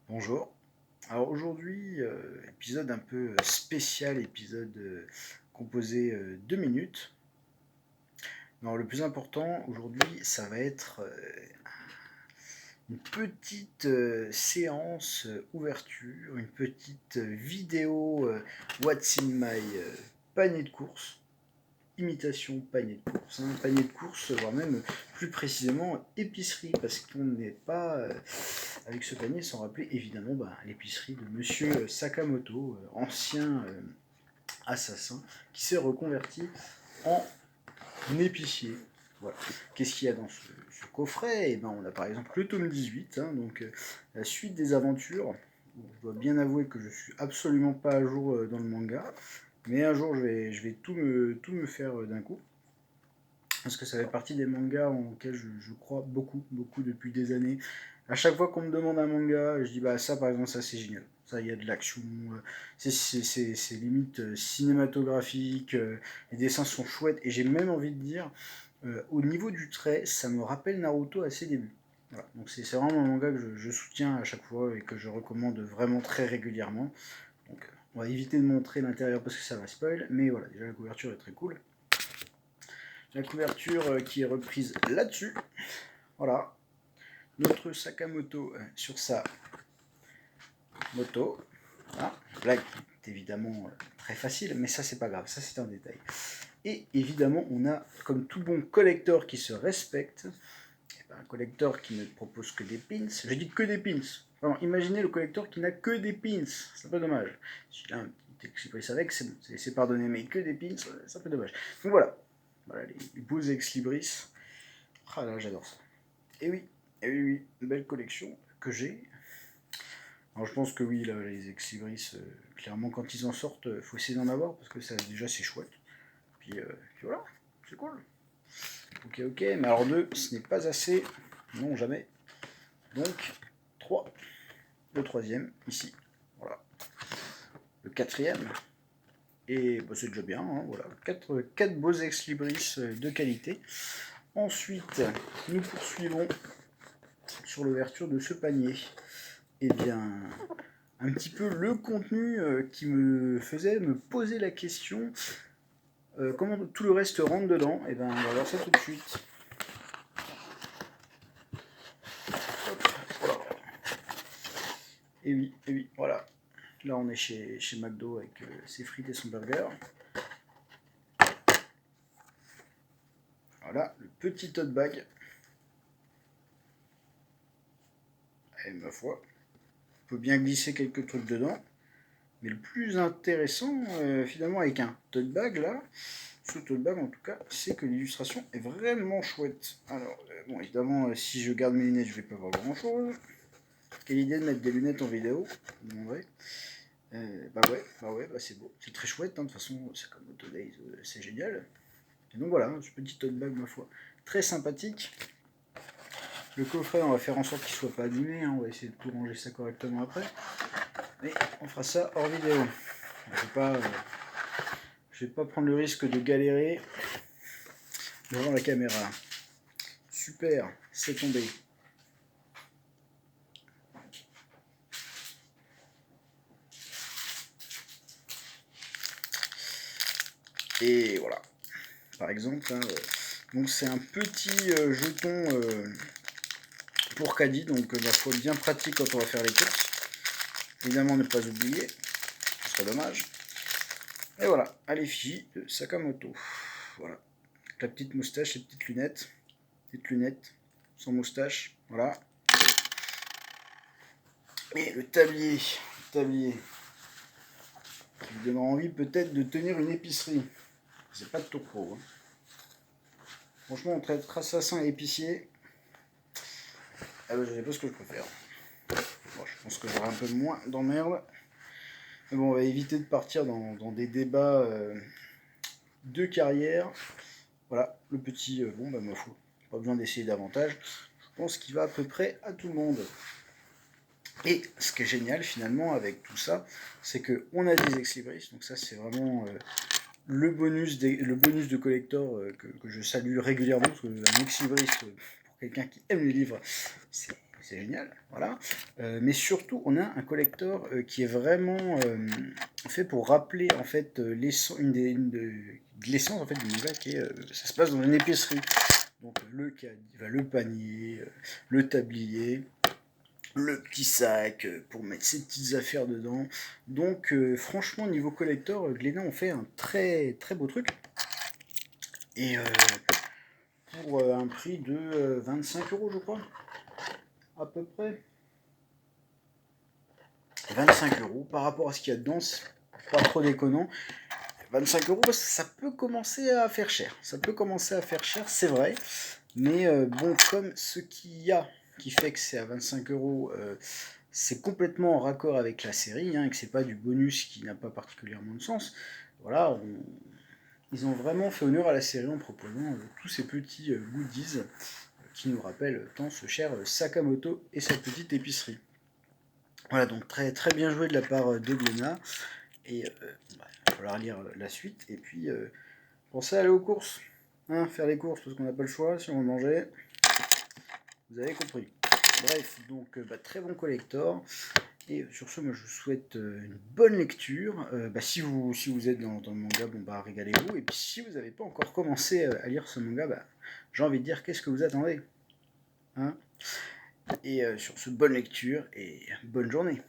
Bonjour. Alors aujourd'hui, épisode un peu spécial, épisode composé 2 minutes. Alors le plus important aujourd'hui, ça va être une petite séance ouverture, une petite vidéo What's in my panier de course. Imitation panier de course, hein, panier de course, voire même plus précisément épicerie, parce qu'on n'est pas avec ce panier sans rappeler évidemment l'épicerie de Monsieur Sakamoto, ancien assassin, qui s'est reconverti en épicier. Voilà. Qu'est-ce qu'il y a dans ce coffret? On a par exemple le tome 18, hein, donc la suite des aventures. Je dois bien avouer que je suis absolument pas à jour dans le manga, mais un jour je vais tout me faire d'un coup. Parce que ça fait partie des mangas en lesquels je crois beaucoup depuis des années. À chaque fois qu'on me demande un manga, je dis ça par exemple, ça c'est génial. Ça, il y a de l'action, c'est limite cinématographique, les dessins sont chouettes, et j'ai même envie de dire, au niveau du trait, ça me rappelle Naruto à ses débuts. Voilà. Donc c'est vraiment un manga que je soutiens à chaque fois et que je recommande vraiment très régulièrement. Donc on va éviter de montrer l'intérieur parce que ça va spoil, mais voilà, déjà la couverture est très cool. La couverture qui est reprise là-dessus. Voilà. Notre Sakamoto sur sa moto. Voilà. Blague est évidemment très facile, mais ça c'est pas grave, ça c'est un détail. Et évidemment, on a, comme tout bon collector qui se respecte, un collector qui ne propose que des pins. Je dis que des pins. Alors, imaginez le collector qui n'a que des pins. C'est un peu dommage. S'il a un petit express avec, c'est pardonné, mais que des pins, c'est un peu dommage. Donc voilà. Voilà les beaux ex-libris. Ah là, j'adore ça. Et oui, une belle collection que j'ai. Alors je pense que oui, là, les ex-libris, clairement, quand ils en sortent, faut essayer d'en avoir, parce que ça, déjà, c'est chouette. Puis voilà, c'est cool. Ok, mais alors 2, ce n'est pas assez. Non, jamais. Donc, 3. Le troisième, ici. Voilà. Le quatrième. Et c'est déjà bien, hein, voilà. 4 beaux ex-libris de qualité. Ensuite, nous poursuivons sur l'ouverture de ce panier. Eh bien, un petit peu le contenu qui me faisait me poser la question comment tout le reste rentre dedans. Et on va voir ça tout de suite. Hop, voilà. Et oui, voilà. Là, on est chez McDo avec ses frites et son burger. Voilà, le petit tote bag. Et ma foi, on peut bien glisser quelques trucs dedans. Mais le plus intéressant, finalement, avec un tote bag là, ce tote bag en tout cas, c'est que l'illustration est vraiment chouette. Alors, bon, évidemment, si je garde mes lunettes, je vais pas voir grand chose. Quelle idée de mettre des lunettes en vidéo, vous demanderez. C'est beau. C'est très chouette, hein, de toute façon, c'est comme Auto Days, c'est génial. Et donc voilà, ce petit tote bag, ma foi, très sympathique. Le coffret, on va faire en sorte qu'il ne soit pas abîmé, hein, on va essayer de tout ranger ça correctement après. Mais on fera ça hors vidéo. Je vais pas prendre le risque de galérer devant la caméra. Super, c'est tombé. Et voilà. Par exemple, hein, donc c'est un petit jeton pour caddie, donc il faut bien pratique quand on va faire les courses. Évidemment, ne pas oublier, ce serait dommage. Et voilà, à l'effigie de Sakamoto. Voilà, la petite moustache, les petites lunettes, sans moustache, voilà. Et le tablier qui vous donnera envie peut-être de tenir une épicerie. C'est pas de topo. Hein. Franchement, entre être assassin et épicier, je sais pas ce que je préfère. Bon, je pense que j'aurai un peu moins d'emmerde. Mais bon, on va éviter de partir dans des débats de carrière. Voilà, le petit, ma foi, pas besoin d'essayer davantage. Je pense qu'il va à peu près à tout le monde. Et ce qui est génial finalement avec tout ça, c'est qu'on a des ex-libris, donc ça c'est vraiment le bonus de collector que je salue régulièrement, parce qu'un ex-libris, pour quelqu'un qui aime les livres, c'est c'est génial, voilà. Mais surtout, on a un collector qui est vraiment fait pour rappeler en fait l'essence en fait du manga qui est ça se passe dans une épicerie. Donc le caddie, le panier, le tablier, le petit sac pour mettre ses petites affaires dedans. Donc franchement niveau collector, Glénat ont fait un très très beau truc. Et pour un prix de 25 euros je crois, à peu près. 25 euros par rapport à ce qu'il y a dedans, c'est pas trop déconnant. 25 euros, ça peut commencer à faire cher. Ça peut commencer à faire cher, c'est vrai. Mais bon, comme ce qu'il y a qui fait que c'est à 25 euros, c'est complètement en raccord avec la série, et que c'est pas du bonus qui n'a pas particulièrement de sens. Voilà, ils ont vraiment fait honneur à la série en proposant tous ces petits goodies qui nous rappellent tant ce cher Sakamoto et sa petite épicerie. Voilà, donc très, très bien joué de la part de Glénat. Et il va falloir lire la suite. Et puis, pensez à aller aux courses. Faire les courses parce qu'on n'a pas le choix si on veut manger. Vous avez compris. Bref, donc très bon collector. Et sur ce, moi je vous souhaite une bonne lecture. Si vous êtes dans le manga, régalez-vous. Et puis si vous n'avez pas encore commencé à lire ce manga, j'ai envie de dire qu'est-ce que vous attendez, hein. Et sur ce, bonne lecture et bonne journée.